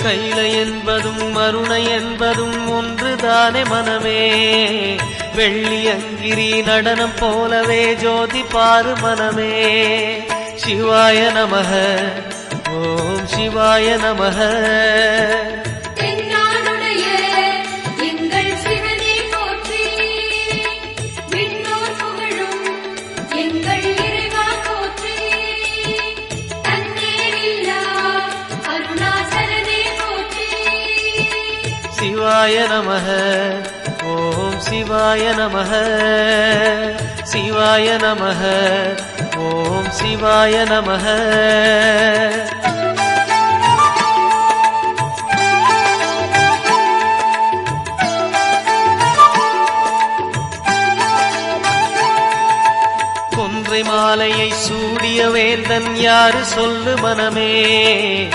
கைலை என்பதும் மருணை என்பதும் ஒன்றுதானே மனமே. வெள்ளியங்கிரி நடனம் போலவே ஜோதி பாரு மனமே. சிவாய நமக ஓம் சிவாய நமக. சிவாய நமக ஓம் சிவாய நமக. சிவாய நமக ஓம் சிவாய நமக. கொன்றை மாலையை சூடிய வேந்தன் யாரு சொல்லு மனமே.